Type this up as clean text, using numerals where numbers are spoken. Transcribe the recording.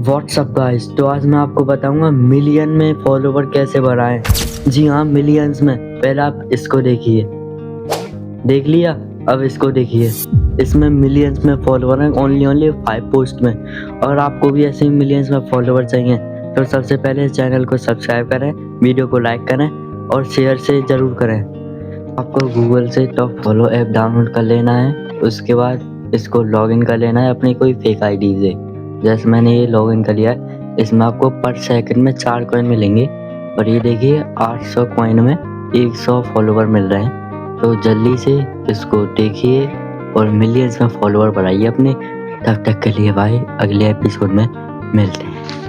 WhatsApp guys, तो आज मैं आपको बताऊंगा मिलियन में फॉलोवर कैसे बढ़ाएं। जी हाँ, मिलियंस में। पहले आप इसको देखिए, देख लिया। अब इसको देखिए, इसमें मिलियंस में फॉलोवर हैं, ओनली 5 पोस्ट में। और आपको भी ऐसे ही मिलियंस में फॉलोवर चाहिए तो सबसे पहले चैनल को सब्सक्राइब करें, वीडियो को लाइक करें और शेयर से ज़रूर करें। आपको गूगल से टॉप फॉलो ऐप डाउनलोड कर लेना है। उसके बाद इसको लॉगिन कर लेना है अपनी कोई फेक आईडी से। जैसे मैंने ये लॉगिन कर लिया है। इसमें आपको पर सेकंड में 4 कॉइन मिलेंगे और ये देखिए 800 कॉइन में 100 फॉलोवर मिल रहे हैं। तो जल्दी से इसको देखिए और मिलियंस में फॉलोवर बढ़ाइए अपने। तब तक के लिए भाई, अगले एपिसोड में मिलते हैं।